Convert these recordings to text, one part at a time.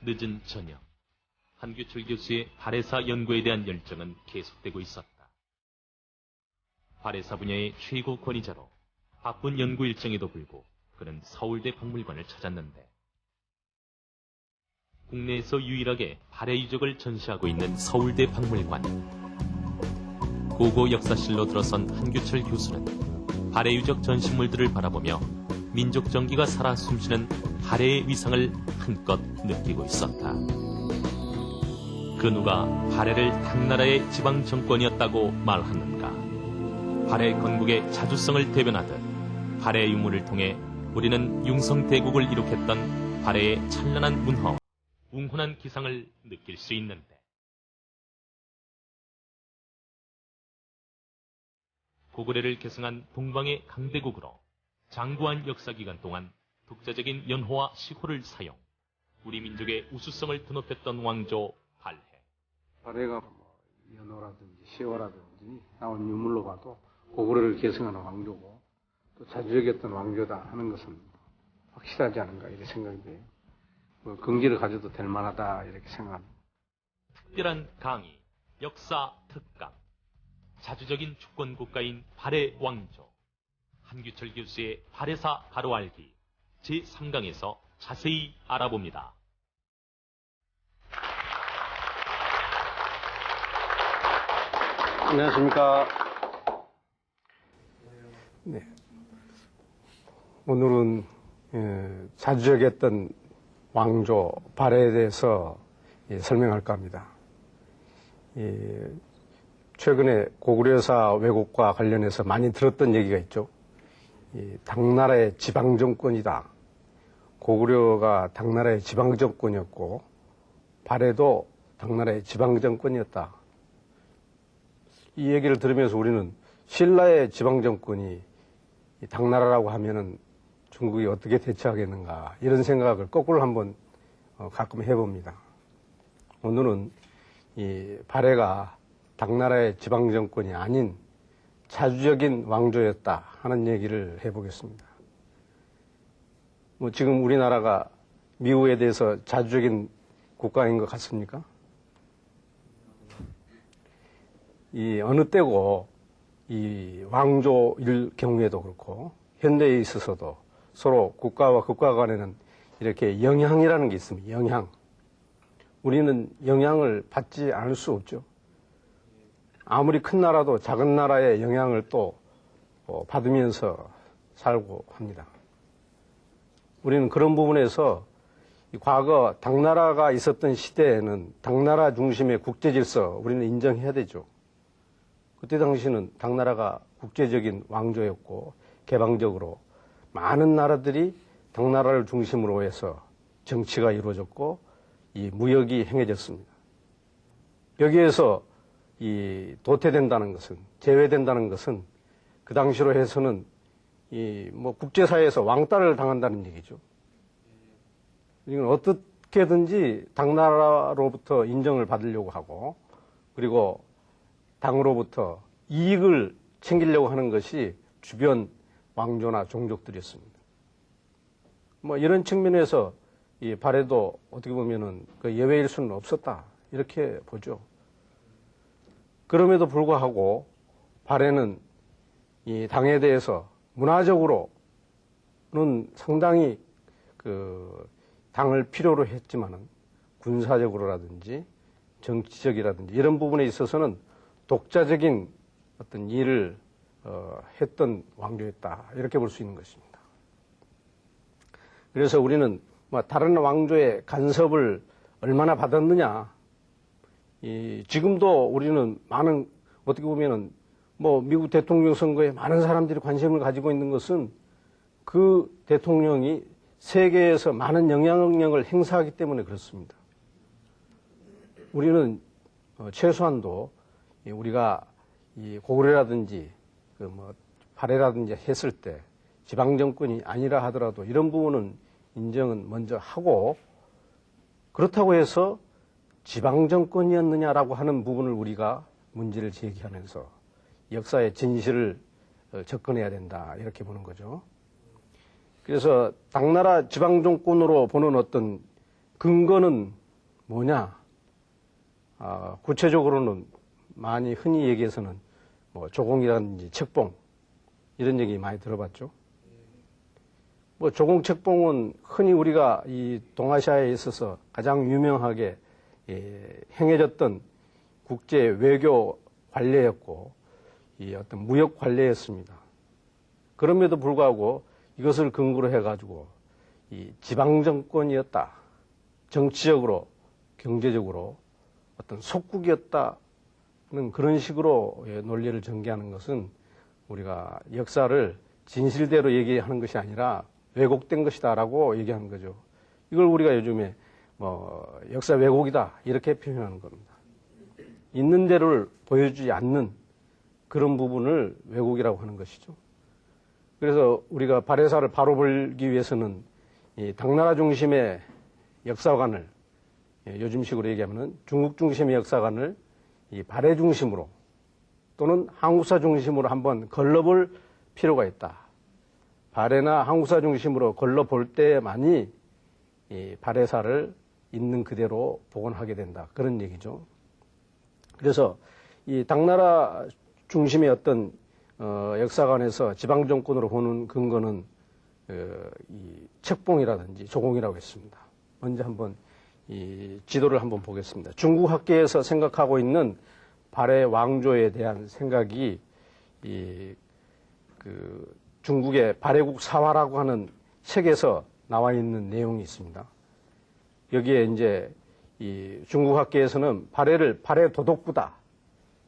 늦은 저녁, 한규철 교수의 발해사 연구에 대한 열정은 계속되고 있었다. 발해사 분야의 최고 권위자로 바쁜 연구 일정에도 불구 그는 서울대 박물관을 찾았는데, 국내에서 유일하게 발해 유적을 전시하고 있는 서울대 박물관. 고고 역사실로 들어선 한규철 교수는 발해 유적 전시물들을 바라보며 민족 정기가 살아 숨쉬는 발해의 위상을 한껏 느끼고 있었다. 그 누가 발해를 당나라의 지방 정권이었다고 말하는가? 발해 건국의 자주성을 대변하듯 발해 유물을 통해 우리는 융성대국을 이룩했던 발해의 찬란한 문화와 웅훈한 기상을 느낄 수 있는데, 고구려를 계승한 동방의 강대국으로 장구한 역사기간 동안 독자적인 연호와 시호를 사용, 우리 민족의 우수성을 드높였던 왕조 발해. 발해가 연호라든지 시호라든지 나온 유물로 봐도 고구려를 계승하는 왕조고 또 자주적이었던 왕조다 하는 것은 확실하지 않은가 이렇게 생각이 돼요. 긍지를 가져도 될 만하다 이렇게 생각합니다. 특별한 강의, 역사 특강, 자주적인 주권 국가인 발해 왕조, 한규철 교수의 발해사 바로 알기 제3강에서 자세히 알아봅니다. 안녕하십니까. 네. 오늘은 자주적이었던 왕조 발해에 대해서 설명할까 합니다. 최근에 고구려사 왜곡과 관련해서 많이 들었던 얘기가 있죠. 당나라의 지방정권이다. 고구려가 당나라의 지방정권이었고 발해도 당나라의 지방정권이었다. 이 얘기를 들으면서 우리는 신라의 지방정권이 당나라라고 하면은 중국이 어떻게 대처하겠는가 이런 생각을 거꾸로 한번 가끔 해봅니다. 오늘은 이 발해가 당나라의 지방정권이 아닌 자주적인 왕조였다 하는 얘기를 해보겠습니다. 지금 우리나라가 미국에 대해서 자주적인 국가인 것 같습니까? 이 어느 때고 이 왕조일 경우에도 그렇고 현대에 있어서도 서로 국가와 국가 간에는 이렇게 영향이라는 게 있습니다. 영향. 우리는 영향을 받지 않을 수 없죠. 아무리 큰 나라도 작은 나라의 영향을 또 받으면서 살고 합니다. 우리는 그런 부분에서 과거 당나라가 있었던 시대에는 당나라 중심의 국제질서 우리는 인정해야 되죠. 그때 당시는 당나라가 국제적인 왕조였고 개방적으로 많은 나라들이 당나라를 중심으로 해서 정치가 이루어졌고 이 무역이 행해졌습니다. 여기에서 이 도태된다는 것은, 제외된다는 것은 그 당시로 해서는 이 국제사회에서 왕따를 당한다는 얘기죠. 이건 어떻게든지 당나라로부터 인정을 받으려고 하고 그리고 당으로부터 이익을 챙기려고 하는 것이 주변 왕조나 종족들이었습니다. 이런 측면에서 이 발해도 어떻게 보면은 그 예외일 수는 없었다 이렇게 보죠. 그럼에도 불구하고 발해는 이 당에 대해서 문화적으로는 상당히 그 당을 필요로 했지만은 군사적으로라든지 정치적이라든지 이런 부분에 있어서는 독자적인 어떤 일을 했던 왕조였다 이렇게 볼 수 있는 것입니다. 그래서 우리는 다른 왕조의 간섭을 얼마나 받았느냐, 지금도 우리는 많은 어떻게 보면은 미국 대통령 선거에 많은 사람들이 관심을 가지고 있는 것은 그 대통령이 세계에서 많은 영향력을 행사하기 때문에 그렇습니다. 우리는 최소한도 우리가 이 고구려라든지 발해라든지 했을 때 지방정권이 아니라 하더라도 이런 부분은 인정은 먼저 하고, 그렇다고 해서 지방정권이었느냐라고 하는 부분을 우리가 문제를 제기하면서 역사의 진실을 접근해야 된다 이렇게 보는 거죠. 그래서 당나라 지방정권으로 보는 어떤 근거는 뭐냐? 구체적으로는 많이 흔히 얘기해서는 뭐 조공이라든지 책봉 이런 얘기 많이 들어봤죠. 뭐 조공 책봉은 흔히 우리가 이 동아시아에 있어서 가장 유명하게 행해졌던 국제 외교 관례였고 이 어떤 무역 관례였습니다. 그럼에도 불구하고 이것을 근거로 해가지고 이 지방 정권이었다, 정치적으로, 경제적으로 어떤 속국이었다는 그런 식으로 논리를 전개하는 것은 우리가 역사를 진실대로 얘기하는 것이 아니라 왜곡된 것이다라고 얘기하는 거죠. 이걸 우리가 요즘에 뭐 역사 왜곡이다 이렇게 표현하는 겁니다. 있는 대로를 보여주지 않는 그런 부분을 왜곡이라고 하는 것이죠. 그래서 우리가 발해사를 바로 벌기 위해서는 이 당나라 중심의 역사관을 요즘식으로 얘기하면 중국 중심의 역사관을 이 발해 중심으로 또는 한국사 중심으로 한번 걸러볼 필요가 있다. 발해나 한국사 중심으로 걸러볼 때만이 이 발해사를 있는 그대로 복원하게 된다. 그런 얘기죠. 그래서 이 당나라 중심의 어떤 역사관에서 지방정권으로 보는 근거는 이 책봉이라든지 조공이라고 했습니다. 먼저 한번 이 지도를 한번 보겠습니다. 중국 학계에서 생각하고 있는 발해 왕조에 대한 생각이 그 중국의 발해국 사화라고 하는 책에서 나와 있는 내용이 있습니다. 여기에 이제 이 중국 학계에서는 발해를 발해 도독부다.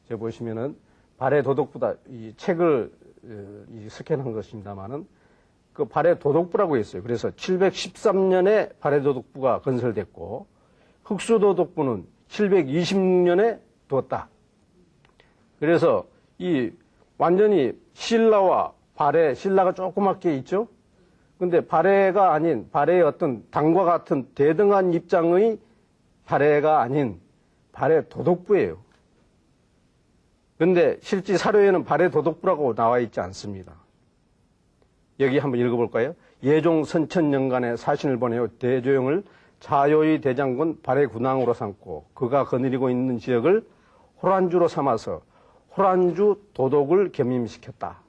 제가 보시면은 발해 도독부다. 이 책을 스캔한 것입니다만은 그 발해 도독부라고 했어요. 그래서 713년에 발해 도독부가 건설됐고 흑수 도독부는 726년에 두었다. 그래서 이 완전히 신라와 발해, 신라가 조그맣게 있죠. 근데 발해가 아닌 발해의 어떤 당과 같은 대등한 입장의 발해가 아닌 발해 도독부예요. 근데 실제 사료에는 발해 도독부라고 나와 있지 않습니다. 여기 한번 읽어볼까요? 예종 선천년간에 사신을 보내어 대조영을 자요의 대장군 발해 군왕으로 삼고 그가 거느리고 있는 지역을 호란주로 삼아서 호란주 도독을 겸임시켰다.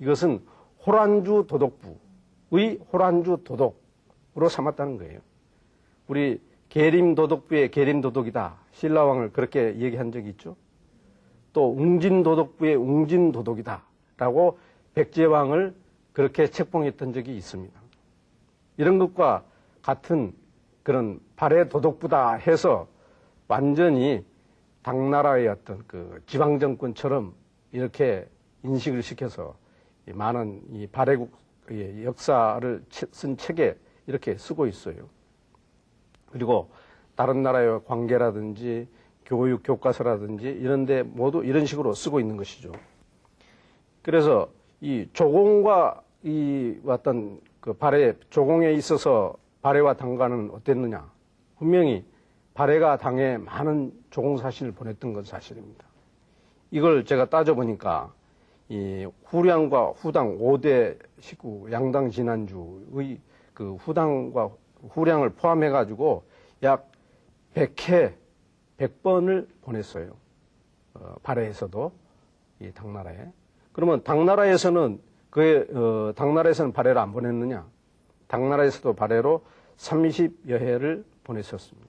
이것은 호란주 도독부의 호란주 도독으로 삼았다는 거예요. 우리 계림 도독부의 계림 도독이다. 신라왕을 그렇게 얘기한 적이 있죠. 또 웅진 도독부의 웅진 도독이다. 라고 백제왕을 그렇게 책봉했던 적이 있습니다. 이런 것과 같은 그런 발해 도독부다 해서 완전히 당나라의 어떤 그 지방정권처럼 이렇게 인식을 시켜서 많은 이 발해국 역사를 쓴 책에 이렇게 쓰고 있어요. 그리고 다른 나라의 관계라든지 교육 교과서라든지 이런 데 모두 이런 식으로 쓰고 있는 것이죠. 그래서 이 조공과 이 어떤 그 발해, 조공에 있어서 발해와 당과는 어땠느냐. 분명히 발해가 당에 많은 조공 사신을 보냈던 건 사실입니다. 이걸 제가 따져보니까 이 후량과 후당 5대 식구 양당 진안주의 그 후당과 후량을 포함해가지고 약 100회, 100번을 보냈어요. 발해에서도, 이 당나라에. 그러면 당나라에서는 당나라에서는 발해를 안 보냈느냐? 당나라에서도 발해로 30여 회를 보냈었습니다.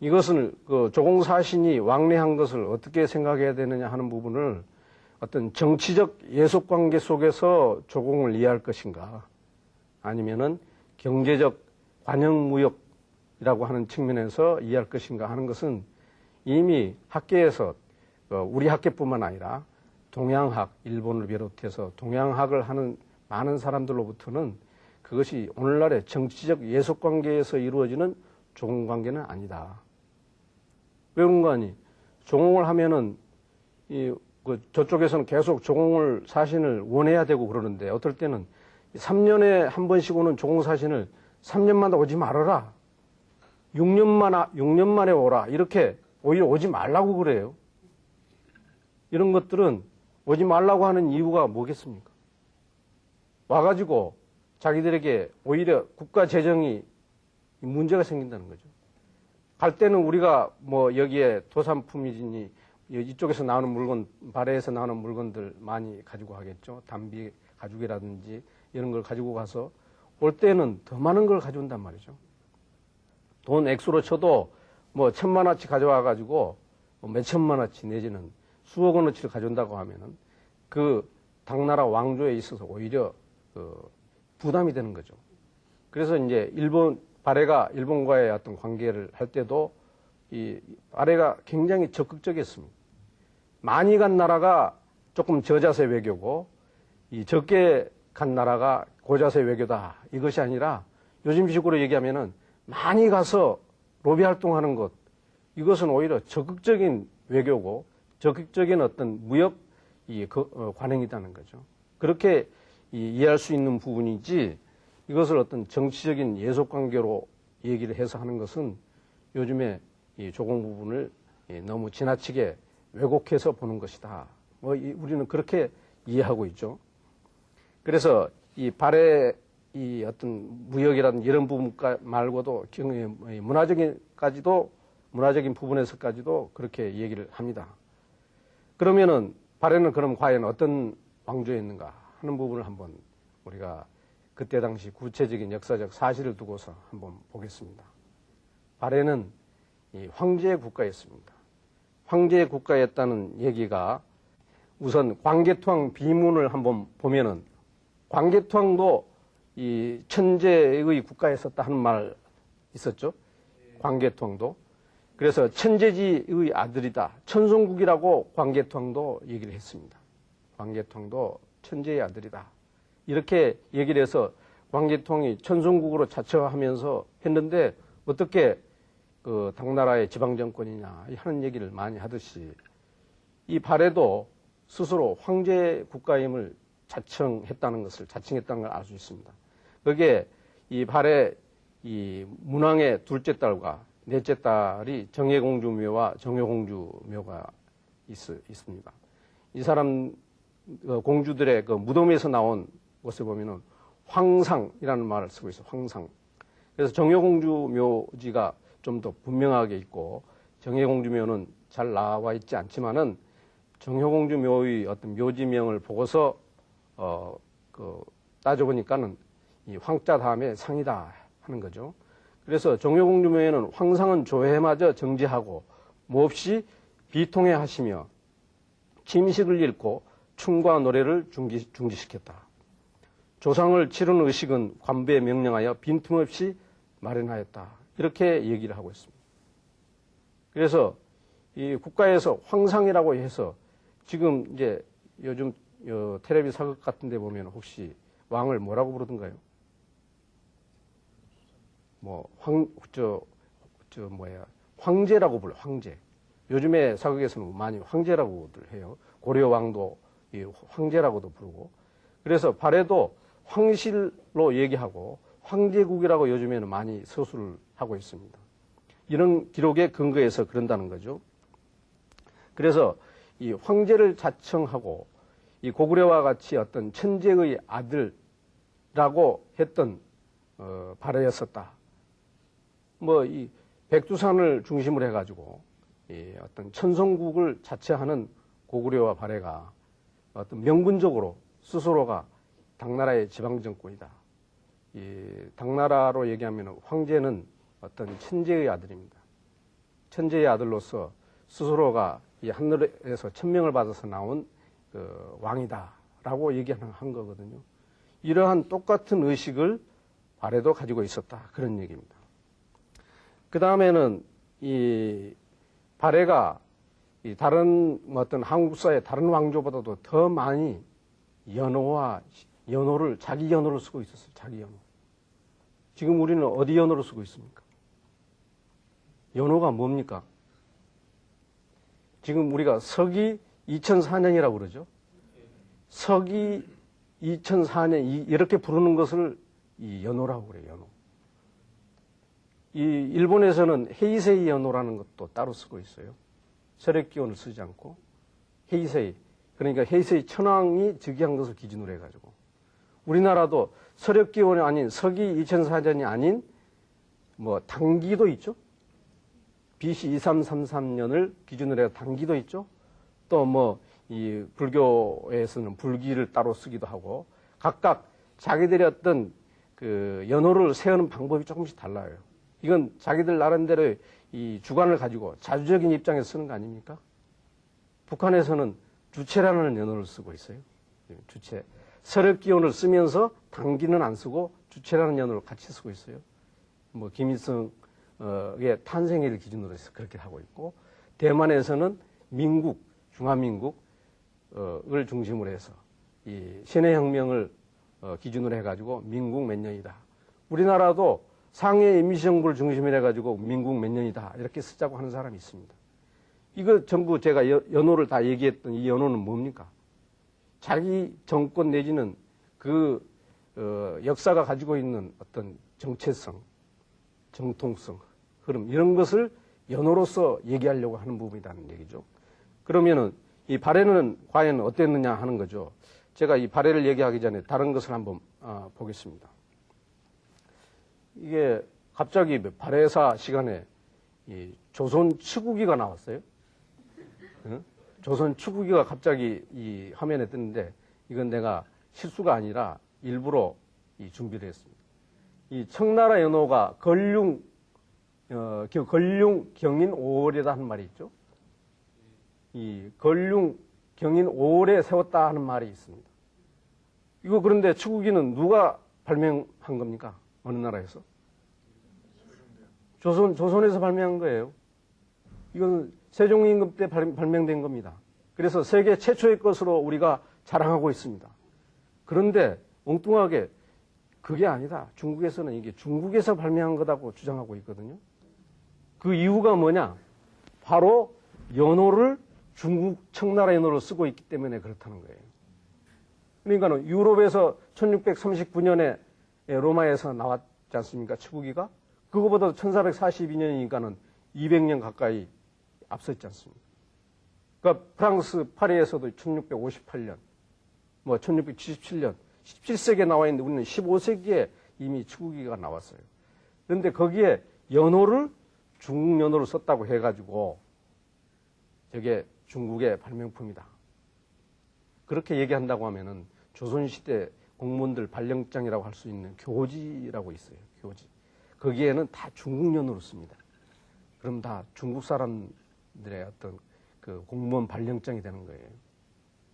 이것은 그 조공사신이 왕래한 것을 어떻게 생각해야 되느냐 하는 부분을 어떤 정치적 예속관계 속에서 조공을 이해할 것인가 아니면은 경제적 관영무역이라고 하는 측면에서 이해할 것인가 하는 것은 이미 학계에서 우리 학계뿐만 아니라 동양학, 일본을 비롯해서 동양학을 하는 많은 사람들로부터는 그것이 오늘날의 정치적 예속관계에서 이루어지는 조공관계는 아니다. 왜 그런 거 아니? 조공을 하면은 저쪽에서는 계속 조공을 사신을 원해야 되고 그러는데 어떨 때는 3년에 한 번씩 오는 조공사신을 3년마다 오지 말아라. 6년 만에 오라. 이렇게 오히려 오지 말라고 그래요. 이런 것들은 오지 말라고 하는 이유가 뭐겠습니까? 와가지고 자기들에게 오히려 국가 재정이 문제가 생긴다는 거죠. 갈 때는 우리가 뭐 여기에 도산품이니 이쪽에서 나오는 물건, 발해에서 나오는 물건들 많이 가지고 가겠죠. 담비 가죽이라든지 이런 걸 가지고 가서 올 때는 더 많은 걸 가져온단 말이죠. 돈 액수로 쳐도 뭐 1,000만 원치 가져와 가지고 몇 천만 원치 내지는 수억 원어치를 가져온다고 하면은 그 당나라 왕조에 있어서 오히려 부담이 되는 거죠. 그래서 이제 발해가 일본과의 어떤 관계를 할 때도 이 발해가 굉장히 적극적이었습니다. 많이 간 나라가 조금 저자세 외교고 이 적게 간 나라가 고자세 외교다. 이것이 아니라 요즘식으로 얘기하면은 많이 가서 로비 활동하는 것, 이것은 오히려 적극적인 외교고 적극적인 어떤 무역 관행이라는 거죠. 그렇게 이해할 수 있는 부분이지 이것을 어떤 정치적인 예속 관계로 얘기를 해서 하는 것은 요즘에 이 조공 부분을 너무 지나치게 왜곡해서 보는 것이다. 우리는 그렇게 이해하고 있죠. 그래서 이 발해 이 어떤 무역이라든 이런 부분 말고도 문화적인 부분에서까지도 그렇게 얘기를 합니다. 그러면은 발해는 그럼 과연 어떤 왕조였는가 하는 부분을 한번 우리가 그때 당시 구체적인 역사적 사실을 두고서 한번 보겠습니다. 발해는 이 황제의 국가였습니다. 황제의 국가였다는 얘기가 우선 광개토왕 비문을 한번 보면은 광개토왕도 이 천재의 국가였었다 하는 말 있었죠. 광개토왕도. 그래서 천재지의 아들이다. 천송국이라고 광개토왕도 얘기를 했습니다. 광개토왕도 천재의 아들이다. 이렇게 얘기를 해서 광개토왕이 천송국으로 자처하면서 했는데 어떻게 그 당나라의 지방정권이냐 하는 얘기를 많이 하듯이 이 발해도 스스로 황제 국가임을 자칭했다는 걸 알 수 있습니다. 거기에 이 발해 이 문왕의 둘째 딸과 넷째 딸이 정예공주묘와 정효공주묘가 있습니다. 이 사람 공주들의 그 무덤에서 나온 것을 보면은 황상이라는 말을 쓰고 있어요. 황상. 그래서 정효공주묘지가 좀 더 분명하게 있고 정예공주묘는 잘 나와 있지 않지만은 정효공주묘의 어떤 묘지명을 보고서 따져보니까는 이 황자 다음에 상이다 하는 거죠. 그래서 정효공주묘에는 황상은 조회마저 정지하고 몹시 비통해 하시며 침식을 잃고 춤과 노래를 중지시켰다. 조상을 치르는 의식은 관부에 명령하여 빈틈없이 마련하였다. 이렇게 얘기를 하고 있습니다. 그래서 이 국가에서 황상이라고 해서 지금 이제 요즘 텔레비 사극 같은 데 보면 혹시 왕을 뭐라고 부르던가요? 황제라고 불러, 황제. 요즘에 사극에서는 많이 황제라고들 해요. 고려 왕도 황제라고도 부르고. 그래서 발해도 황실로 얘기하고 황제국이라고 요즘에는 많이 서술을 하고 있습니다. 이런 기록에 근거해서 그런다는 거죠. 그래서 이 황제를 자청하고 이 고구려와 같이 어떤 천재의 아들라고 했던 발해였었다. 이 백두산을 중심으로 해가지고 이 어떤 천성국을 자처하는 고구려와 발해가 어떤 명분적으로 스스로가 당나라의 지방정권이다. 이 당나라로 얘기하면 황제는 어떤 천재의 아들입니다. 천재의 아들로서 스스로가 이 하늘에서 천명을 받아서 나온 그 왕이다라고 얘기한 거거든요. 이러한 똑같은 의식을 발해도 가지고 있었다. 그런 얘기입니다. 그 다음에는 이 발해가 이 다른 어떤 한국사의 다른 왕조보다도 더 많이 자기 연호를 쓰고 있었어요. 자기 연호. 지금 우리는 어디 연호를 쓰고 있습니까? 연호가 뭡니까? 지금 우리가 서기 2004년이라고 그러죠. 서기 2004년 이렇게 부르는 것을 이 연호라고 그래요. 연호. 이 일본에서는 헤이세이 연호라는 것도 따로 쓰고 있어요. 서력기원을 쓰지 않고 헤이세이. 그러니까 헤이세이 천황이 즉위한 것을 기준으로 해가지고 우리나라도 서력기원이 아닌 서기 2004년이 아닌 뭐 단기도 있죠. BC 2333년을 기준으로 해서 단기도 있죠. 또 뭐 이 불교에서는 불기를 따로 쓰기도 하고 각각 자기들의 어떤 그 연호를 세우는 방법이 조금씩 달라요. 이건 자기들 나름대로 이 주관을 가지고 자주적인 입장에서 쓰는 거 아닙니까? 북한에서는 주체라는 연호를 쓰고 있어요. 주체. 서력기원을 쓰면서 단기는 안 쓰고 주체라는 연호를 같이 쓰고 있어요. 뭐 김일성의 탄생일을 기준으로 해서 그렇게 하고 있고, 대만에서는 민국, 중화민국을 중심으로 해서 이 신해혁명을 기준으로 해가지고 민국 몇 년이다. 우리나라도 상해 임시정부를 중심으로 해가지고 민국 몇 년이다. 이렇게 쓰자고 하는 사람이 있습니다. 이거 전부 제가 연호를 다 얘기했던 이 연호는 뭡니까? 자기 정권 내지는 그 역사가 가지고 있는 어떤 정체성, 정통성, 흐름 이런 것을 연호로서 얘기하려고 하는 부분이라는 얘기죠. 그러면은 이 발해는 과연 어땠느냐 하는 거죠. 제가 이 발해를 얘기하기 전에 다른 것을 한번 보겠습니다. 이게 갑자기 발해사 시간에 이 조선 추구기가 나왔어요. 응? 조선 추구기가 갑자기 이 화면에 뜨는데 이건 내가 실수가 아니라 일부러 이 준비를 했습니다. 이 청나라 연호가 걸륭 경인 5월이다 하는 말이 있죠. 이 걸륭 경인 5월에 세웠다 하는 말이 있습니다. 이거 그런데 추구기는 누가 발명한 겁니까? 어느 나라에서? 조선에서 발명한 거예요. 이건 세종임금 때 발명된 겁니다. 그래서 세계 최초의 것으로 우리가 자랑하고 있습니다. 그런데 엉뚱하게 그게 아니다. 중국에서는 이게 중국에서 발명한 거라고 주장하고 있거든요. 그 이유가 뭐냐? 바로 연호를 중국 청나라 연호로 쓰고 있기 때문에 그렇다는 거예요. 그러니까 유럽에서 1639년에 로마에서 나왔지 않습니까? 추구기가. 그거보다 1442년이니까는 200년 가까이 앞섰지 않습니까? 그러니까 프랑스 파리에서도 1658년, 뭐 1677년, 17세기에 나와 있는데 우리는 15세기에 이미 추구기가 나왔어요. 그런데 거기에 연호를 중국 연호를 썼다고 해가지고 저게 중국의 발명품이다. 그렇게 얘기한다고 하면은 조선시대 공무원들 발령장이라고 할 수 있는 교지라고 있어요. 교지. 거기에는 다 중국 연호로 씁니다. 그럼 다 중국 사람들의 어떤 그 공무원 발령장이 되는 거예요.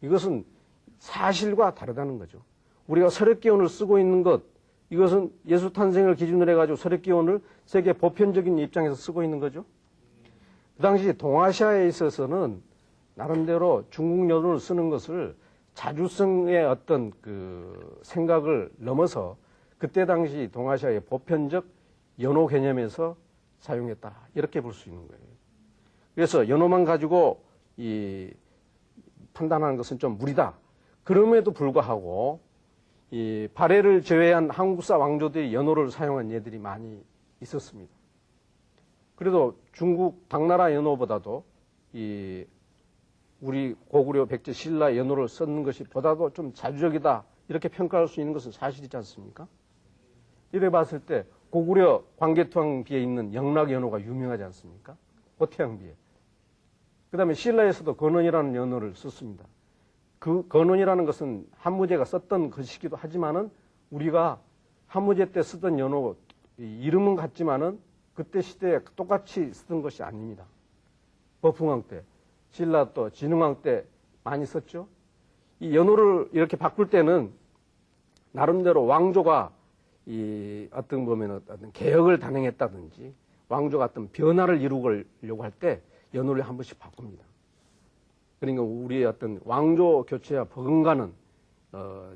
이것은 사실과 다르다는 거죠. 우리가 서력기원을 쓰고 있는 것, 이것은 예수 탄생을 기준으로 해가지고 서력기원을 세계 보편적인 입장에서 쓰고 있는 거죠. 그 당시 동아시아에 있어서는 나름대로 중국 연호를 쓰는 것을 자주성의 어떤 그 생각을 넘어서 그때 당시 동아시아의 보편적 연호 개념에서 사용했다. 이렇게 볼 수 있는 거예요. 그래서 연호만 가지고 이 판단하는 것은 좀 무리다. 그럼에도 불구하고 이 발해를 제외한 한국사 왕조들이 연호를 사용한 예들이 많이 있었습니다. 그래도 중국 당나라 연호보다도 이 우리 고구려 백제 신라 연호를 썼는 것이 보다도 좀 자주적이다. 이렇게 평가할 수 있는 것은 사실이지 않습니까? 이래 봤을 때 고구려 광개토항비에 있는 영락 연호가 유명하지 않습니까? 고태양비에. 그 다음에 신라에서도 건원이라는 연호를 썼습니다. 그 건원이라는 것은 한무제가 썼던 것이기도 하지만은 우리가 한무제 때 쓰던 연호 이름은 같지만은 그때 시대에 똑같이 쓰던 것이 아닙니다. 버풍왕 때, 신라 또 진흥왕 때 많이 썼죠. 이 연호를 이렇게 바꿀 때는 나름대로 왕조가 이 어떤 보면 어떤 개혁을 단행했다든지 왕조가 어떤 변화를 이루려고 할 때 연호를 한 번씩 바꿉니다. 그러니까 우리의 어떤 왕조 교체와 버금가는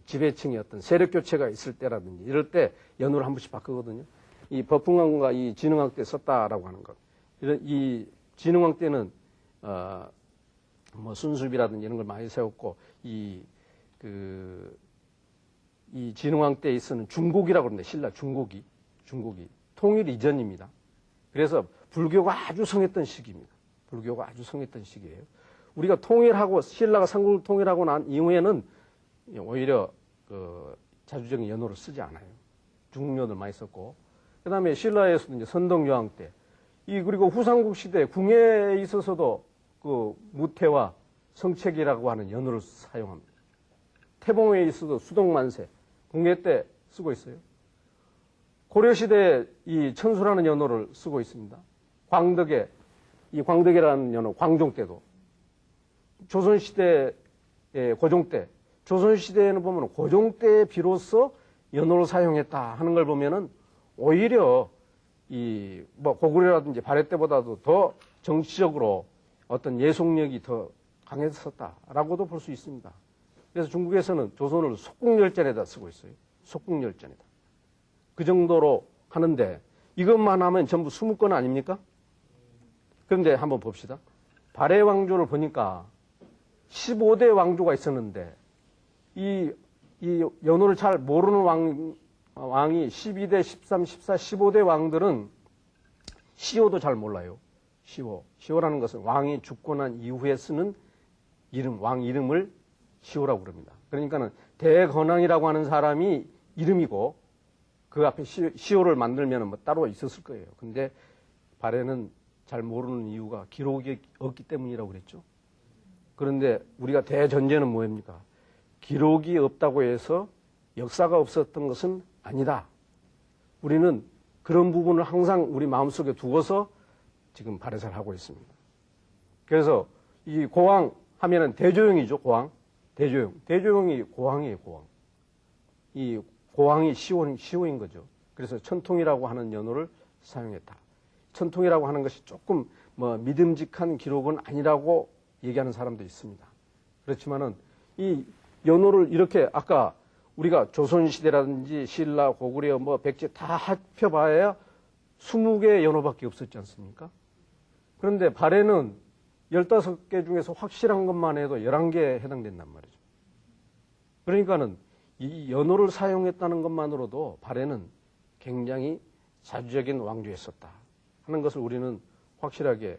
지배층의 어떤 세력 교체가 있을 때라든지 이럴 때 연호를 한 번씩 바꾸거든요. 이 버풍왕과 이 진흥왕 때 썼다라고 하는 것. 이 진흥왕 때는 뭐 순수비라든지 이런 걸 많이 세웠고 이 진흥왕 때에 있어는 중고기라고 그러는데 신라 중고기 통일 이전입니다. 그래서 불교가 아주 성했던 시기입니다. 불교가 아주 성했던 시기예요. 우리가 통일하고 신라가 삼국을 통일하고 난 이후에는 오히려 그 자주적인 연호를 쓰지 않아요. 중국 연호를 많이 썼고 그 다음에 신라에서도 이제 선덕여왕 때, 그리고 후삼국 시대 궁예에 있어서도 그 무태와 성책이라고 하는 연호를 사용합니다. 태봉에 있어도 수동만세, 궁예 때 쓰고 있어요. 고려시대에 이 천수라는 연호를 쓰고 있습니다. 광덕에, 이 광덕이라는 연호, 광종 때도. 조선시대, 고종 때, 조선시대에는 보면 고종 때에 비로소 연호를 사용했다 하는 걸 보면은 오히려 고구려라든지 발해 때보다도 더 정치적으로 어떤 예속력이 더 강했었다라고도 볼 수 있습니다. 그래서 중국에서는 조선을 속국열전에다 쓰고 있어요. 속국열전에다. 그 정도로 하는데 이것만 하면 전부 20건 아닙니까? 그런데 한번 봅시다. 발해 왕조를 보니까 15대 왕조가 있었는데 이 연호를 잘 모르는 왕이 12대, 13, 14, 15대 왕들은 시호도 잘 몰라요. 시호라는 것은 왕이 죽고 난 이후에 쓰는 이름, 왕 이름을 시호라고 그럽니다. 그러니까는 대건왕이라고 하는 사람이 이름이고 그 앞에 시호를 만들면 뭐 따로 있었을 거예요. 근데 발해는 잘 모르는 이유가 기록이 없기 때문이라고 그랬죠. 그런데 우리가 대전제는 뭐입니까? 기록이 없다고 해서 역사가 없었던 것은 아니다. 우리는 그런 부분을 항상 우리 마음속에 두고서 지금 발해사를 하고 있습니다. 그래서 이 고왕 하면은 대조영이죠, 고왕. 대조영. 대조영이 고왕이에요, 고왕. 이 고왕이 시호인 거죠. 그래서 천통이라고 하는 연호를 사용했다. 천통이라고 하는 것이 조금 믿음직한 기록은 아니라고 얘기하는 사람도 있습니다. 그렇지만은 이 연호를 이렇게 아까 우리가 조선시대라든지 신라, 고구려, 백제 다 합혀봐야 20개의 연호밖에 없었지 않습니까? 그런데 발해는 15개 중에서 확실한 것만 해도 11개에 해당된단 말이죠. 그러니까는 이 연호를 사용했다는 것만으로도 발해는 굉장히 자주적인 왕조였었다 하는 것을 우리는 확실하게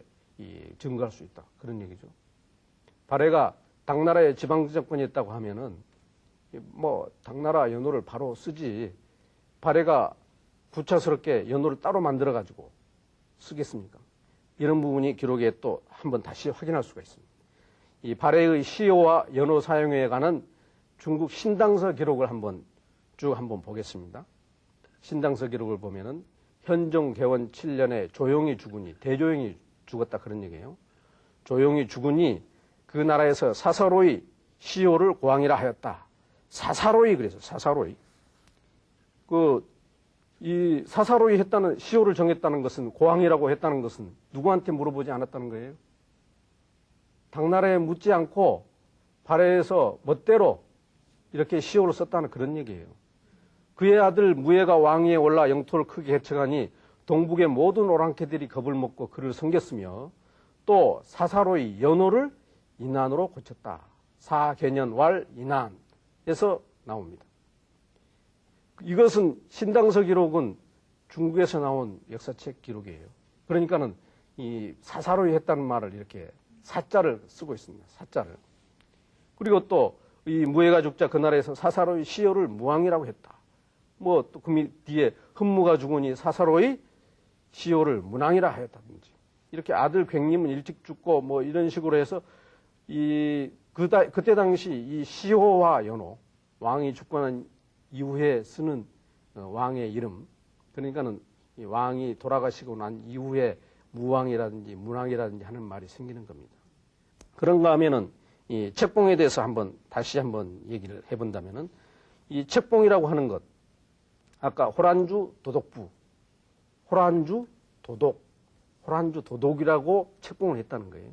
증거할 수 있다. 그런 얘기죠. 발해가 당나라의 지방정권이었다고 하면은 당나라 연호를 바로 쓰지 발해가 구차스럽게 연호를 따로 만들어가지고 쓰겠습니까? 이런 부분이 기록에 또 한번 다시 확인할 수가 있습니다. 이 발해의 시호와 연호 사용에 관한 중국 신당서 기록을 쭉 한번 보겠습니다. 신당서 기록을 보면은 현종 개원 7년에 조용히 죽으니, 대조용이 죽었다 그런 얘기예요. 조용히 죽으니 그 나라에서 사사로이 시호를 고왕이라 하였다. 사사로이 그래서 사사로이. 이 사사로이 했다는 시호를 정했다는 것은 고왕이라고 했다는 것은 누구한테 물어보지 않았다는 거예요. 당나라에 묻지 않고 발해에서 멋대로 이렇게 시호를 썼다는 그런 얘기예요. 그의 아들 무예가 왕위에 올라 영토를 크게 개척하니 동북의 모든 오랑캐들이 겁을 먹고 그를 섬겼으며 또 사사로이 연호를 인안으로 고쳤다. 사개년 왈 인안에서 나옵니다. 이것은 신당서 기록은 중국에서 나온 역사책 기록이에요. 그러니까는 이 사사로이 했다는 말을 이렇게 사자를 쓰고 있습니다. 사자를. 그리고 또 이 무예가 죽자 그 나라에서 사사로이 시호를 무왕이라고 했다. 또 그 뒤에 흠무가 죽으니 사사로이 시호를 문왕이라 하였다든지. 이렇게 아들 괭림은 일찍 죽고 이런 식으로 해서 그때 당시 이 시호와 연호, 왕이 죽고 난 이후에 쓰는 왕의 이름, 그러니까는 이 왕이 돌아가시고 난 이후에 무왕이라든지 문왕이라든지 하는 말이 생기는 겁니다. 그런가 하면은 이 책봉에 대해서 다시 한번 얘기를 해본다면은 이 책봉이라고 하는 것, 아까 호란주 도독부, 호란주 도독이라고 책봉을 했다는 거예요.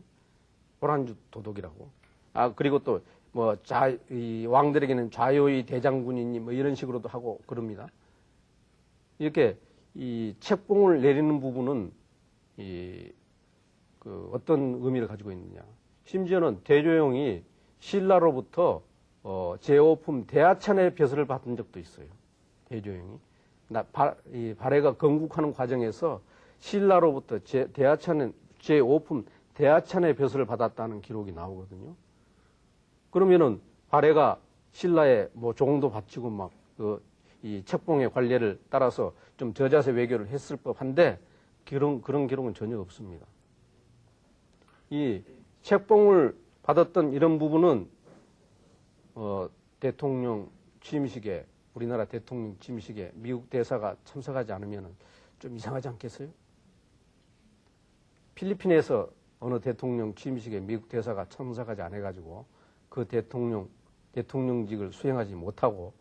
호란주 도독이라고. 그리고 또 이 왕들에게는 좌요의 대장군이니 이런 식으로도 하고 그럽니다. 이렇게 이 책봉을 내리는 부분은 어떤 의미를 가지고 있느냐. 심지어는 대조영이 신라로부터 제5품 대하찬의 벼슬을 받은 적도 있어요. 대조영이. 이 발해가 건국하는 과정에서 신라로부터 제5품 대하찬의 벼슬을 받았다는 기록이 나오거든요. 그러면은 발해가 신라에 조공도 바치고 이 책봉의 관례를 따라서 좀 저자세 외교를 했을 법한데 그런 기록은 전혀 없습니다. 이 책봉을 받았던 이런 부분은 대통령 취임식에 우리나라 대통령 취임식에 미국 대사가 참석하지 않으면 좀 이상하지 않겠어요? 필리핀에서 어느 대통령 취임식에 미국 대사가 참석하지 않아가지고 그 대통령직을 수행하지 못하고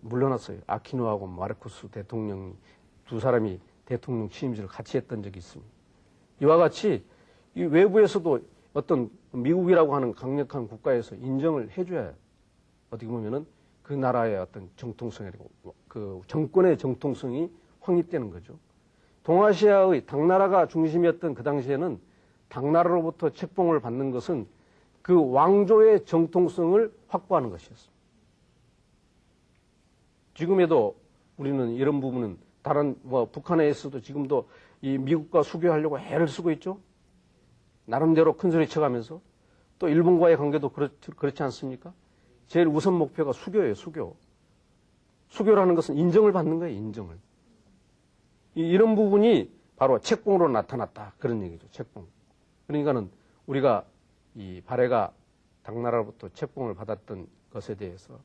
물러났어요. 아키노하고 마르코스 대통령 두 사람이 대통령 취임식을 같이 했던 적이 있습니다. 이와 같이 이 외부에서도 어떤 미국이라고 하는 강력한 국가에서 인정을 해줘야 어떻게 보면은 그 나라의 어떤 정통성이고 그 정권의 정통성이 확립되는 거죠. 동아시아의 당나라가 중심이었던 그 당시에는 당나라로부터 책봉을 받는 것은 그 왕조의 정통성을 확보하는 것이었습니다. 지금에도 우리는 이런 부분은 다른 북한에서도 지금도 이 미국과 수교하려고 애를 쓰고 있죠. 나름대로 큰 소리 쳐가면서 또 일본과의 관계도 그렇지 않습니까? 제일 우선 목표가 수교예요, 수교. 수교라는 것은 인정을 받는 거예요, 인정을. 이런 부분이 바로 책봉으로 나타났다. 그런 얘기죠, 책봉. 그러니까는 우리가 이 발해가 당나라로부터 책봉을 받았던 것에 대해서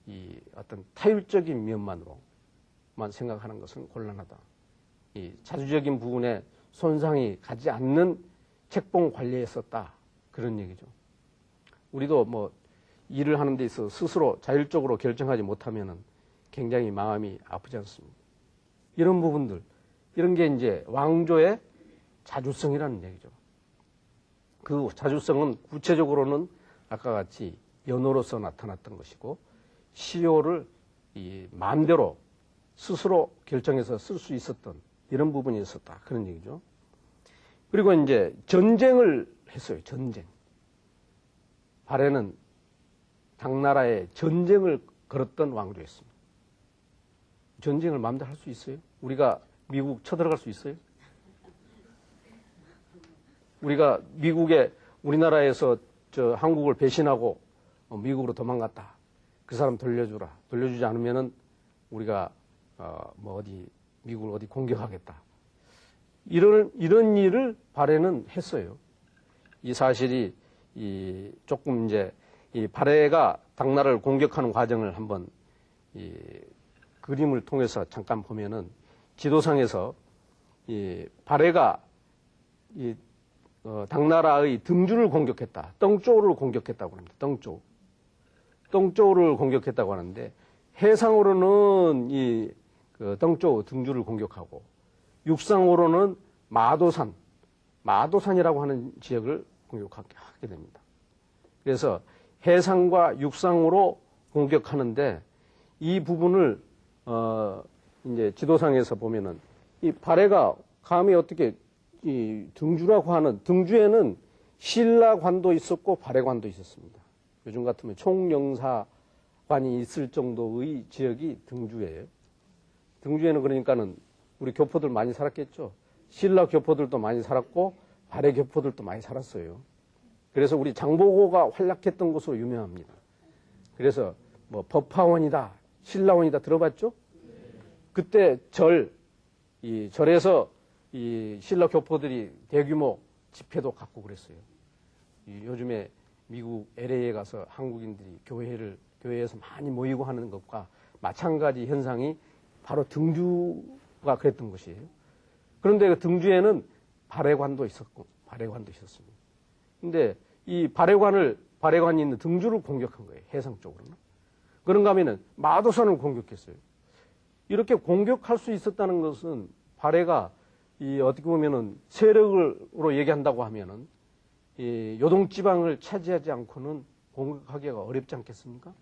이 어떤 타율적인 면만으로만 생각하는 것은 곤란하다. 이 자주적인 부분에 손상이 가지 않는 책봉 관리에 썼다. 그런 얘기죠. 우리도 뭐 일을 하는 데 있어서 스스로 자율적으로 결정하지 못하면은 굉장히 마음이 아프지 않습니까? 이런 부분들, 이런 게 이제 왕조의 자주성이라는 얘기죠. 그 자주성은 구체적으로는 아까 같이 연호로서 나타났던 것이고 시효를 이 마음대로 스스로 결정해서 쓸 수 있었던 이런 부분이 있었다. 그런 얘기죠. 그리고 이제 전쟁을 했어요. 전쟁. 발해는 당나라에 전쟁을 걸었던 왕조였습니다. 전쟁을 마음대로 할 수 있어요? 우리가 미국 쳐들어갈 수 있어요? 우리가 우리나라에서 한국을 배신하고 미국으로 도망갔다. 그 사람 돌려주라. 돌려주지 않으면은 우리가 미국을 어디 공격하겠다. 이런 일을 발해는 했어요. 이 사실이 조금 이제 이 발해가 당나라를 공격하는 과정을 한번 이 그림을 통해서 잠깐 보면은 지도상에서 이 발해가 당나라의 등주를 공격했다. 떵조를 공격했다고 합니다. 떵조를 공격했다고 하는데 해상으로는 그 떵조 등주를 공격하고 육상으로는 마도산이라고 하는 지역을 공격하게 됩니다. 그래서 해상과 육상으로 공격하는데 이 부분을 이제 지도상에서 보면은 이 발해가 감히 어떻게 이 등주라고 하는 등주에는 신라관도 있었고 발해관도 있었습니다. 요즘 같으면 총영사관이 있을 정도의 지역이 등주예요. 등주에는 그러니까는 우리 교포들 많이 살았겠죠. 신라 교포들도 많이 살았고 발해 교포들도 많이 살았어요. 그래서 우리 장보고가 활약했던 곳으로 유명합니다. 그래서 뭐 법화원이다, 신라원이다 들어봤죠? 그때 절에서 이 신라 교포들이 대규모 집회도 갖고 그랬어요. 요즘에 미국 LA에 가서 한국인들이 교회에서 많이 모이고 하는 것과 마찬가지 현상이 바로 등주가 그랬던 것이에요. 그런데 그 등주에는 발해관도 있었습니다. 근데 이 발해관이 있는 등주를 공격한 거예요. 해상 쪽으로는. 그런가 하면은 마도산을 공격했어요. 이렇게 공격할 수 있었다는 것은 발해가 어떻게 보면은 세력으로 얘기한다고 하면은 이 요동지방을 차지하지 않고는 공격하기가 어렵지 않겠습니까?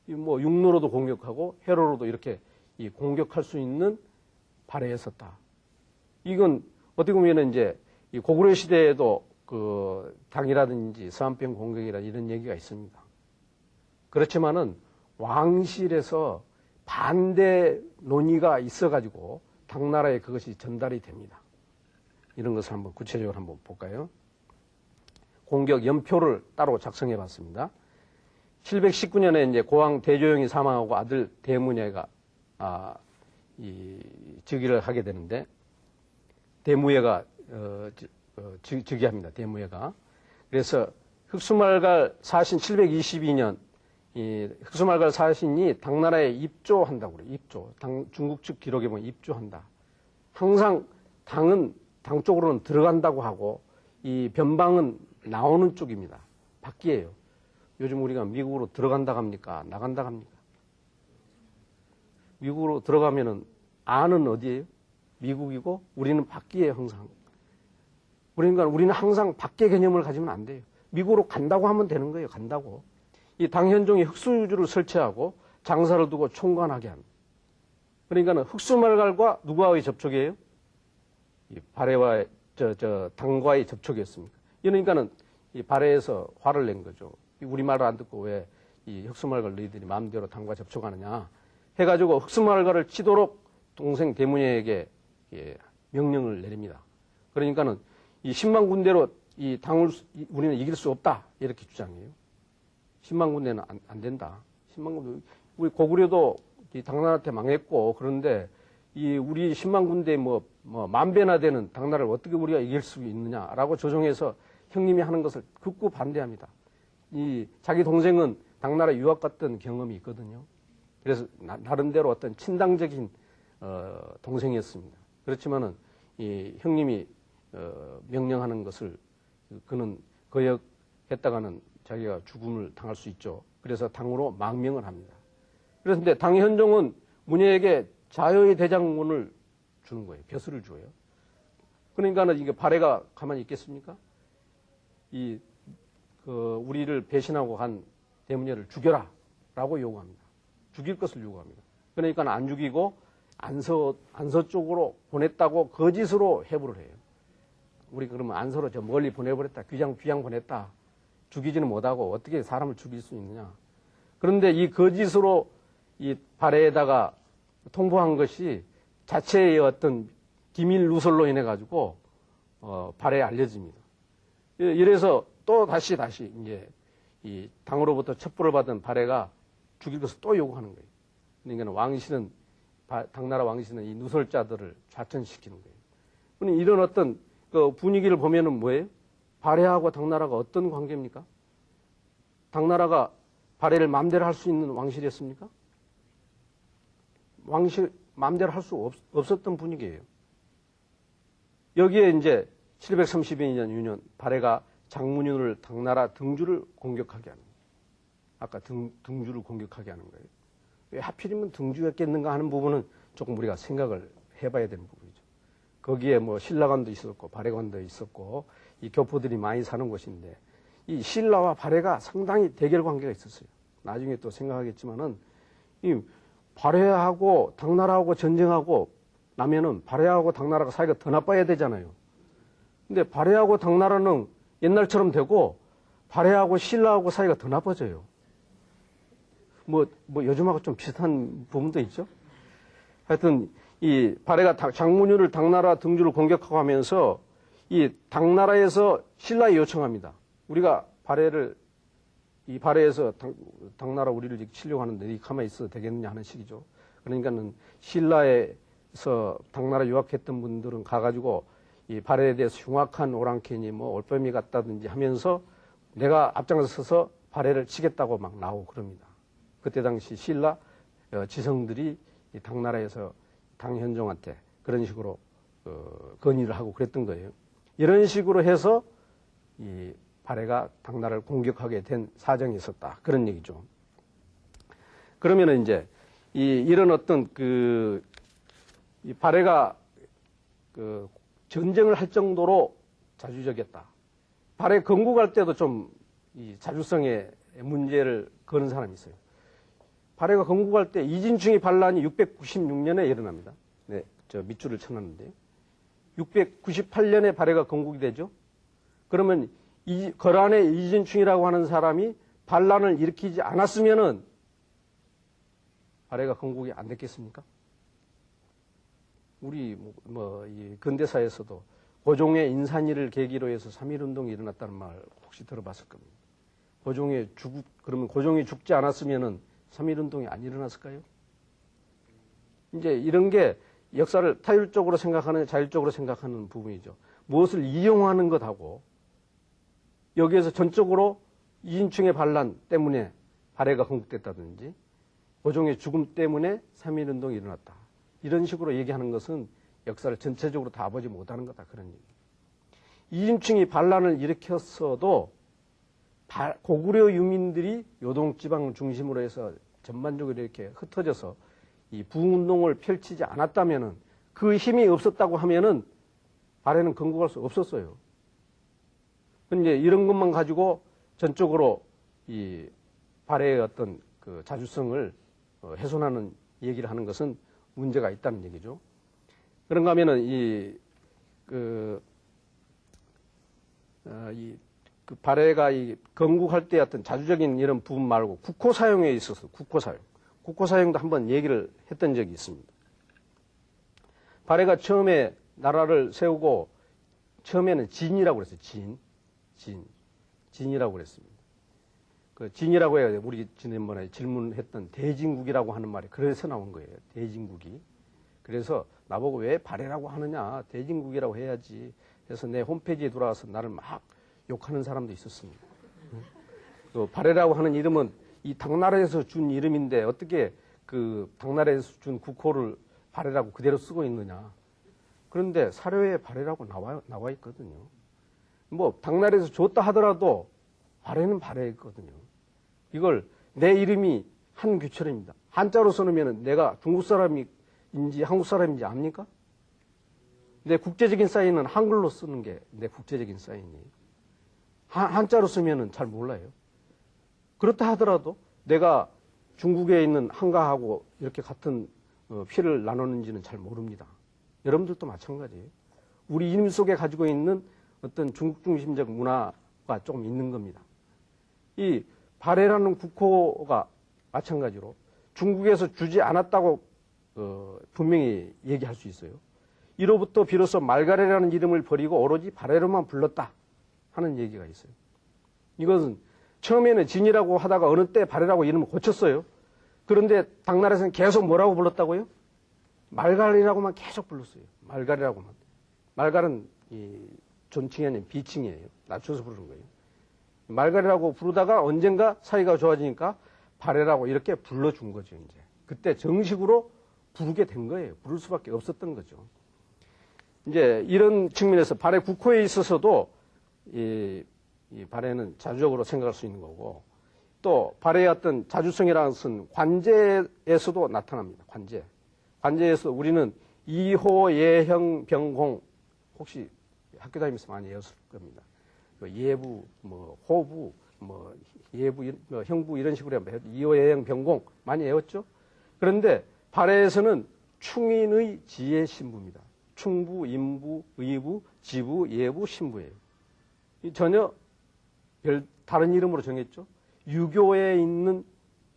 뭐 육로로도 공격하고 해로로도 이렇게 공격할 수 있는 발해였었다. 이건 어떻게 보면은 이제 고구려 시대에도 그 당이라든지 서한병 공격이라 이런 얘기가 있습니다. 그렇지만은 왕실에서 반대 논의가 있어가지고 당나라에 그것이 전달이 됩니다. 이런 것을 한번 구체적으로 한번 볼까요? 공격 연표를 따로 작성해 봤습니다. 719년에 이제 고왕 대조영이 사망하고 아들 대무예가 즉위를 하게 되는데 대무예가 즉위합니다. 대무예가. 그래서 흑수말갈 사신 722년 이 흑수말갈 사신이 당나라에 입조한다고 그래요. 입조. 중국 측 기록에 보면 입조한다. 항상 당은 당 쪽으로는 들어간다고 하고 이 변방은 나오는 쪽입니다. 밖이에요. 요즘 우리가 미국으로 들어간다 합니까? 나간다 합니까? 미국으로 들어가면은 안은 어디예요? 미국이고 우리는 밖이에요, 항상. 그러니까 우리는 항상 밖의 개념을 가지면 안 돼요. 미국으로 간다고 하면 되는 거예요, 간다고. 이 당현종이 흑수주를 설치하고 장사를 두고 총관하게 합니다. 그러니까는 흑수말갈과 누구와의 접촉이에요? 이 발해와 당과의 접촉이었습니까? 이러니까는 이 발해에서 화를 낸 거죠. 우리 말을 안 듣고 왜 이 흑수말갈 너희들이 마음대로 당과 접촉하느냐 해가지고 흑수말갈을 치도록 동생 대문예에게 명령을 내립니다. 그러니까는 이 10만 군대로 이 당을 우리는 이길 수 없다 이렇게 주장해요. 10만 군대는 안 된다. 10만 군대 우리 고구려도 이 당나라한테 망했고 그런데 이 우리 10만 군대 뭐 만 배나 되는 당나라를 어떻게 우리가 이길 수 있느냐라고 조정해서 형님이 하는 것을 극구 반대합니다. 이 자기 동생은 당나라 유학 갔던 경험이 있거든요. 그래서 나름대로 어떤 친당적인 동생이었습니다. 그렇지만은 이 형님이 명령하는 것을 그는 거역했다가는 자기가 죽음을 당할 수 있죠. 그래서 당으로 망명을 합니다. 그런데 당현종은 문예에게 자여의 대장군을 주는 거예요. 벼슬을 줘요. 그러니까는 이게 발해가 가만히 있겠습니까? 우리를 배신하고 간 대문예를 죽여라라고 요구합니다. 죽일 것을 요구합니다. 그러니까 안 죽이고 안서 쪽으로 보냈다고 거짓으로 해부를 해요. 우리 그러면 안서로 저 멀리 보내버렸다. 귀양 보냈다. 죽이지는 못하고 어떻게 사람을 죽일 수 있느냐. 그런데 이 거짓으로 이 발해에다가 통보한 것이 자체의 어떤 기밀 누설로 인해 가지고 발해에 알려집니다. 이래서 또 다시 이제 이 당으로부터 첩보를 받은 발해가 죽일 것을 또 요구하는 거예요. 그러니까 왕실은 당나라 왕실은 이 누설자들을 좌천시키는 거예요. 그럼 이런 어떤 그 분위기를 보면은 뭐예요? 발해하고 당나라가 어떤 관계입니까? 당나라가 발해를 마음대로 할 수 있는 왕실이었습니까? 왕실 마음대로 할 수 없었던 분위기예요. 여기에 이제 732년 유년 발해가 장문윤을 당나라 등주를 공격하게 합니다. 아까 등주를 공격하게 하는 거예요. 왜 하필이면 등주였겠는가 하는 부분은 조금 우리가 생각을 해봐야 되는 부분이죠. 거기에 뭐 신라관도 있었고 발해관도 있었고 이 교포들이 많이 사는 곳인데 이 신라와 발해가 상당히 대결 관계가 있었어요. 나중에 또 생각하겠지만은 이 발해하고 당나라하고 전쟁하고 나면은 발해하고 당나라가 사이가 더 나빠야 되잖아요. 근데 발해하고 당나라는 옛날처럼 되고 발해하고 신라하고 사이가 더 나빠져요. 뭐 요즘하고 좀 비슷한 부분도 있죠. 하여튼 이 발해가 장문윤을 당나라 등주를 공격하고 하면서 이 당나라에서 신라에 요청합니다. 우리가 이 발해에서 당나라 우리를 치려고 하는데 가만히 있어도 되겠느냐 하는 식이죠. 그러니까는 신라에서 당나라 유학했던 분들은 가가지고 이 발해에 대해서 흉악한 오랑캐니 뭐 올빼미 같다든지 하면서 내가 앞장서서 발해를 치겠다고 막 나오고 그럽니다. 그때 당시 신라 지성들이 이 당나라에서 당현종한테 그런 식으로 건의를 하고 그랬던 거예요. 이런 식으로 해서 이 발해가 당나라를 공격하게 된 사정이 있었다. 그런 얘기죠. 그러면은 이제 이런 어떤 이 발해가 전쟁을 할 정도로 자주적이었다. 발해 건국할 때도 좀 이 자주성에 문제를 거는 사람이 있어요. 발해가 건국할 때 이진충이 반란이 696년에 일어납니다. 네, 저 밑줄을 쳐놨는데요. 698년에 발해가 건국이 되죠. 그러면 거란의 이진충이라고 하는 사람이 반란을 일으키지 않았으면은 발해가 건국이 안 됐겠습니까? 우리 이 근대사에서도 고종의 인산이를 계기로 해서 3.1운동이 일어났다는 말 혹시 들어봤을 겁니다. 그러면 고종이 죽지 않았으면은 3.1운동이 안 일어났을까요? 이제 이런 게 역사를 타율적으로 생각하는, 자율적으로 생각하는 부분이죠. 무엇을 이용하는 것하고 여기에서 전적으로 이인충의 반란 때문에 발해가 건국됐다든지 고종의 죽음 때문에 3.1운동이 일어났다. 이런 식으로 얘기하는 것은 역사를 전체적으로 다 보지 못하는 거다. 그런 얘기. 이인충이 반란을 일으켰어도 고구려 유민들이 요동지방을 중심으로 해서 전반적으로 이렇게 흩어져서 이 부흥운동을 펼치지 않았다면은 그 힘이 없었다고 하면은 발해는 건국할 수 없었어요. 근데 이런 것만 가지고 전적으로 이 발해의 어떤 그 자주성을 훼손하는 얘기를 하는 것은 문제가 있다는 얘기죠. 그런가 하면은 그 발해가 건국할 때 어떤 자주적인 이런 부분 말고 국호 사용에 있어서 국호 사용도 한번 얘기를 했던 적이 있습니다. 발해가 처음에 나라를 세우고 처음에는 진이라고 그랬어요. 진이라고 그랬습니다. 그 진이라고 해야 우리 지난번에 질문했던 대진국이라고 하는 말이 그래서 나온 거예요. 대진국이. 그래서 나보고 왜 발해라고 하느냐, 대진국이라고 해야지 해서 내 홈페이지에 들어와서 나를 막 욕하는 사람도 있었습니다. 그 발해라고 하는 이름은 이 당나라에서 준 이름인데 어떻게 그 당나라에서 준 국호를 발해라고 그대로 쓰고 있느냐. 그런데 사료에 발해라고 나와 있거든요. 뭐 당나라에서 줬다 하더라도 발해는 발해거든요. 이걸 내 이름이 한규철입니다. 한자로 써놓으면 내가 중국 사람인지 한국 사람인지 압니까? 내 국제적인 사인은 한글로 쓰는 게 내 국제적인 사인이에요. 한자로 쓰면은 잘 몰라요. 그렇다 하더라도 내가 중국에 있는 한가하고 이렇게 같은 피를 나누는지는 잘 모릅니다. 여러분들도 마찬가지예요. 우리 이름 속에 가지고 있는 어떤 중국 중심적 문화가 조금 있는 겁니다. 이 발해라는 국호가 마찬가지로 중국에서 주지 않았다고 분명히 얘기할 수 있어요. 이로부터 비로소 말가래라는 이름을 버리고 오로지 발해로만 불렀다 하는 얘기가 있어요. 이것은 처음에는 진이라고 하다가 어느 때 발해라고 이름을 고쳤어요. 그런데 당나라에서는 계속 뭐라고 불렀다고요? 말갈이라고만 계속 불렀어요. 말갈이라고만. 말갈은 존칭이 아닌 비칭이에요. 낮춰서 부르는 거예요. 말갈이라고 부르다가 언젠가 사이가 좋아지니까 발해라고 이렇게 불러준 거죠, 이제. 그때 정식으로 부르게 된 거예요. 부를 수밖에 없었던 거죠. 이제 이런 측면에서 발해 국호에 있어서도 이 발해는 자주적으로 생각할 수 있는 거고, 또 발해의 어떤 자주성이라는 것은 관제에서도 나타납니다. 관제에서 우리는 이호, 예형, 병공, 혹시 학교 다니면서 많이 외웠을 겁니다. 예부, 호부, 예부, 형부 이런 식으로 하면 이호, 예형, 병공 많이 외웠죠? 그런데 발해에서는 충인의 지혜 신부입니다. 충부, 임부, 의부, 지부, 예부, 신부예요. 전혀 다른 이름으로 정했죠. 유교에 있는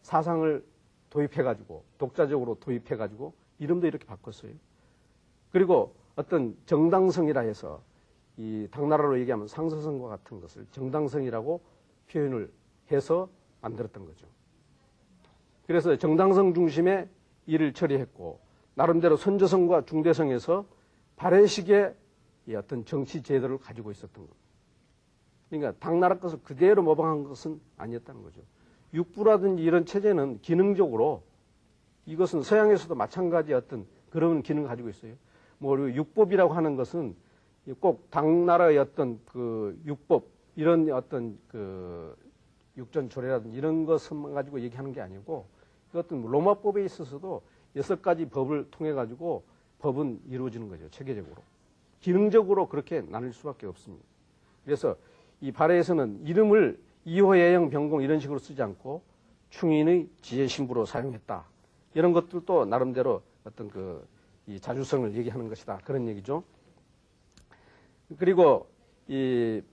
사상을 도입해가지고, 독자적으로 도입해가지고, 이름도 이렇게 바꿨어요. 그리고 어떤 정당성이라 해서, 이 당나라로 얘기하면 상서성과 같은 것을 정당성이라고 표현을 해서 만들었던 거죠. 그래서 정당성 중심의 일을 처리했고, 나름대로 선조성과 중대성에서 발해식의 어떤 정치 제도를 가지고 있었던 겁니다. 그러니까 당나라 것을 그대로 모방한 것은 아니었다는 거죠. 육부라든지 이런 체제는 기능적으로 이것은 서양에서도 마찬가지 어떤 그런 기능을 가지고 있어요. 육법이라고 하는 것은 꼭 당나라의 어떤 그 육법, 이런 어떤 그 육전조례라든지 이런 것만 가지고 얘기하는 게 아니고, 어떤 로마법에 있어서도 6가지 법을 통해 가지고 법은 이루어지는 거죠. 체계적으로. 기능적으로 그렇게 나눌 수밖에 없습니다. 그래서 이 발해에서는 이름을 이호, 예형, 병공 이런 식으로 쓰지 않고 충인의 지혜 신부로 사용했다. 이런 것들도 나름대로 어떤 이 자주성을 얘기하는 것이다. 그런 얘기죠. 그리고 이제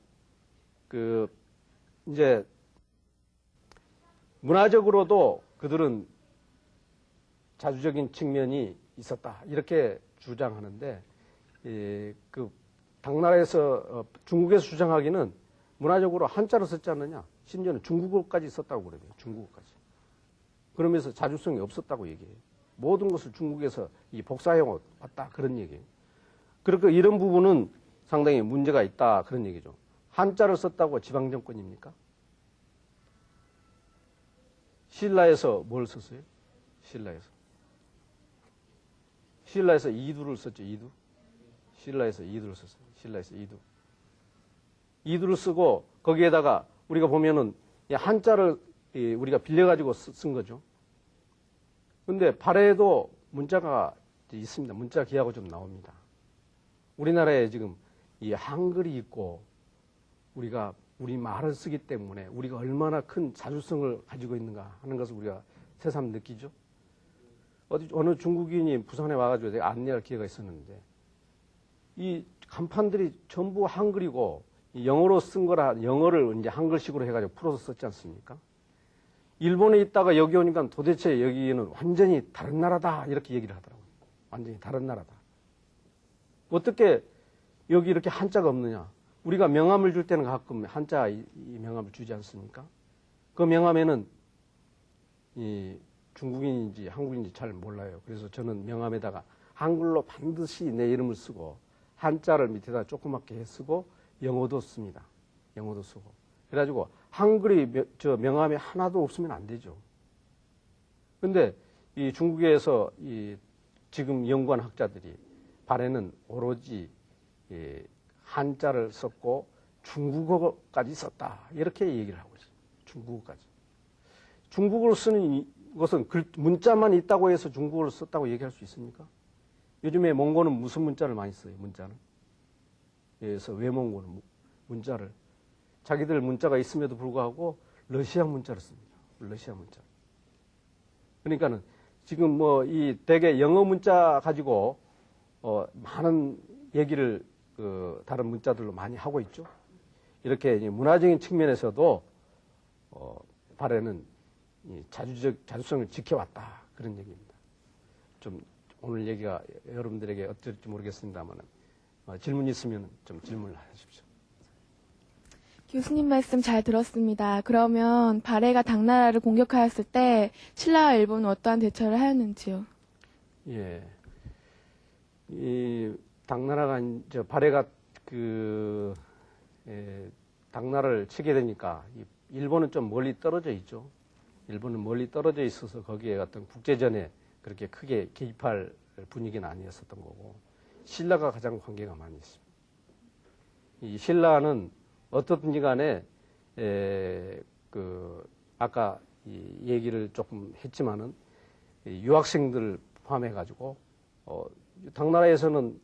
문화적으로도 그들은 자주적인 측면이 있었다. 이렇게 주장하는데, 당나라에서, 중국에서 주장하기는 문화적으로 한자로 썼지 않느냐. 심지어는 중국어까지 썼다고 그래요. 중국어까지. 그러면서 자주성이 없었다고 얘기해요. 모든 것을 중국에서 이 복사해온 왔다 그런 얘기예요. 그러니까 이런 부분은 상당히 문제가 있다 그런 얘기죠. 한자를 썼다고 지방정권입니까? 신라에서 뭘 썼어요? 신라에서 이두를 썼죠. 신라에서 이두를 썼어요. 신라에서 이두를 쓰고 거기에다가 우리가 보면은 한자를 우리가 빌려가지고 쓴 거죠. 근데 발해에도 문자가 있습니다. 문자 기하고 좀 나옵니다. 우리나라에 지금 이 한글이 있고 우리가 우리 말을 쓰기 때문에 우리가 얼마나 큰 자주성을 가지고 있는가 하는 것을 우리가 새삼 느끼죠. 어느 중국인이 부산에 와가지고 제가 안내할 기회가 있었는데 이 간판들이 전부 한글이고 영어로 쓴 거라 영어를 이제 한글식으로 해가지고 풀어서 썼지 않습니까? 일본에 있다가 여기 오니까 도대체 여기는 완전히 다른 나라다 이렇게 얘기를 하더라고요. 완전히 다른 나라다. 어떻게 여기 이렇게 한자가 없느냐? 우리가 명함을 줄 때는 가끔 한자 이 명함을 주지 않습니까? 그 명함에는 이 중국인인지 한국인인지 잘 몰라요. 그래서 저는 명함에다가 한글로 반드시 내 이름을 쓰고 한자를 밑에다 조그맣게 쓰고 영어도 씁니다. 영어도 쓰고. 그래가지고 한글이 저 명함에 하나도 없으면 안 되죠. 근데 이 중국에서 이 지금 연구한 학자들이 발해는 오로지 한자를 썼고 중국어까지 썼다. 이렇게 얘기를 하고 있어요. 중국어까지. 중국어로 쓰는 것은 문자만 있다고 해서 중국어를 썼다고 얘기할 수 있습니까? 요즘에 몽고는 무슨 문자를 많이 써요? 문자는. 그래서 외몽고는 문자를. 자기들 문자가 있음에도 불구하고 러시아 문자를 씁니다. 러시아 문자. 그러니까는 지금 뭐 이 대개 영어 문자 가지고 많은 얘기를 다른 문자들로 많이 하고 있죠. 이렇게 문화적인 측면에서도 발해는 자주성을 지켜왔다 그런 얘기입니다. 좀 오늘 얘기가 여러분들에게 어떨지 모르겠습니다만 질문 있으면 좀 질문을 하십시오. 교수님 말씀 잘 들었습니다. 그러면 발해가 당나라를 공격하였을 때 신라와 일본은 어떠한 대처를 하였는지요? 예, 이 당나라가 이제 발해가 당나라를 치게 되니까 일본은 좀 멀리 떨어져 있죠. 일본은 멀리 떨어져 있어서 거기에 어떤 국제전에 그렇게 크게 개입할 분위기는 아니었었던 거고 신라가 가장 관계가 많이 있습니다. 이 신라는 어떻든지 간에 아까 이 얘기를 조금 했지만은 유학생들을 포함해 가지고 당나라에서는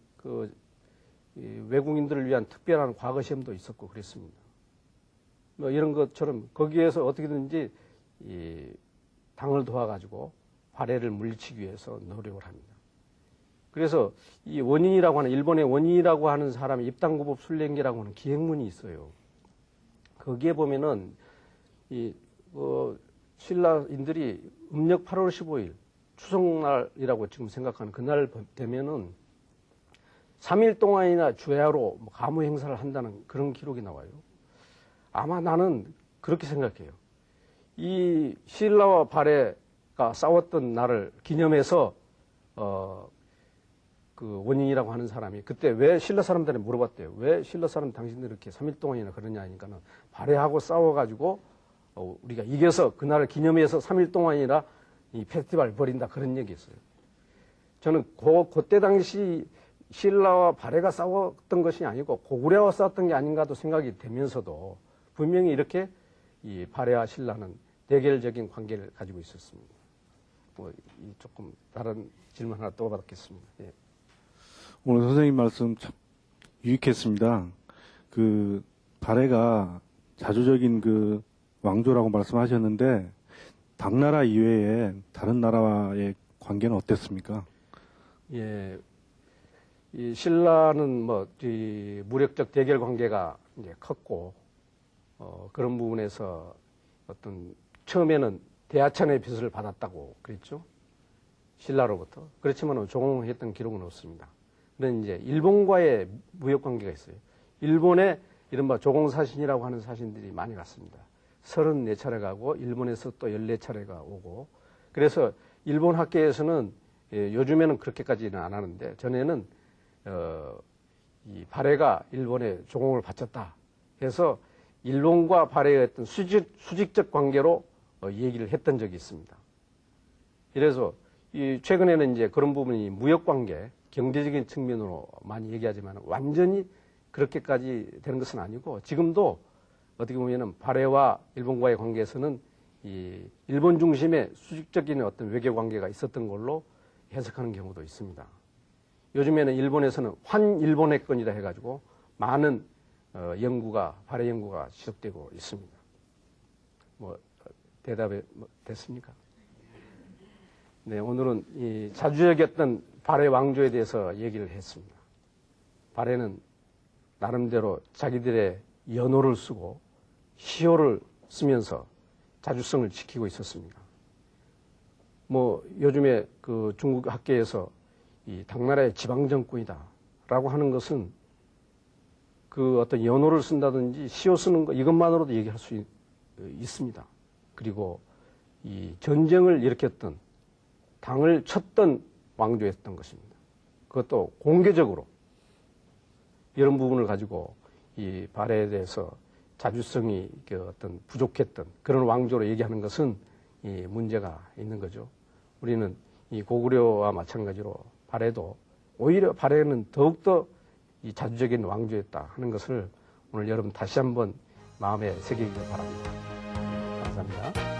외국인들을 위한 특별한 과거 시험도 있었고 그랬습니다. 뭐 이런 것처럼 거기에서 어떻게든지 이 당을 도와가지고 발해를 물리치기 위해서 노력을 합니다. 그래서 이 원인이라고 하는 일본의 원인이라고 하는 사람이 입당구법 순례기라고 하는 기행문이 있어요. 거기에 보면은 신라인들이 음력 8월 15일 추석날이라고 지금 생각하는 그날 되면은 3일 동안이나 주야로 가무 행사를 한다는 그런 기록이 나와요. 아마 나는 그렇게 생각해요. 이 신라와 발해가 싸웠던 날을 기념해서 그 원인이라고 하는 사람이 그때 왜 신라 사람들한테 물어봤대요. 왜 신라 사람 당신들 이렇게 3일 동안이나 그러냐 하니까는 발해하고 싸워가지고 우리가 이겨서 그날을 기념해서 3일 동안이나 이 페스티벌 벌인다 그런 얘기였어요. 저는 그때 당시 신라와 발해가 싸웠던 것이 아니고 고구려와 싸웠던 게 아닌가도 생각이 되면서도 분명히 이렇게 이 발해와 신라는 대결적인 관계를 가지고 있었습니다. 조금 다른 질문 하나 또 받겠습니다. 예. 오늘 선생님 말씀 참 유익했습니다. 발해가 자주적인 왕조라고 말씀하셨는데 당나라 이외에 다른 나라와의 관계는 어땠습니까? 예, 이 신라는 이 무력적 대결 관계가 이제 컸고 그런 부분에서 어떤 처음에는 대하천의 빚을 받았다고 그랬죠. 신라로부터. 그렇지만 종용했던 기록은 없습니다. 그런데 이제 일본과의 무역 관계가 있어요. 일본에 이른바 조공사신이라고 하는 사신들이 많이 갔습니다. 34차례 가고 일본에서 또 14차례가 오고 그래서 일본 학계에서는 요즘에는 그렇게까지는 안 하는데 전에는 이 발해가 일본에 조공을 바쳤다 해서 일본과 발해의 어떤 수직적 관계로 얘기를 했던 적이 있습니다. 그래서 최근에는 이제 그런 부분이 무역 관계, 경제적인 측면으로 많이 얘기하지만 완전히 그렇게까지 되는 것은 아니고 지금도 어떻게 보면은 발해와 일본과의 관계에서는 이 일본 중심의 수직적인 어떤 외교 관계가 있었던 걸로 해석하는 경우도 있습니다. 요즘에는 일본에서는 환일본해권이라 해가지고 많은 발해 연구가 지속되고 있습니다. 대답이 됐습니까? 네, 오늘은 이 자주적이었던 발해 왕조에 대해서 얘기를 했습니다. 발해는 나름대로 자기들의 연호를 쓰고 시호를 쓰면서 자주성을 지키고 있었습니다. 요즘에 그 중국 학계에서 이 당나라의 지방정권이다라고 하는 것은 그 어떤 연호를 쓴다든지 시호 쓰는 것 이것만으로도 얘기할 수 있습니다. 그리고 이 전쟁을 일으켰던 당을 쳤던 왕조였던 것입니다. 그것도 공개적으로 이런 부분을 가지고 이 발해에 대해서 자주성이 어떤 부족했던 그런 왕조로 얘기하는 것은 이 문제가 있는 거죠. 우리는 이 고구려와 마찬가지로 발해도 오히려 발해는 더욱더 이 자주적인 왕조였다 하는 것을 오늘 여러분 다시 한번 마음에 새기길 바랍니다. 감사합니다.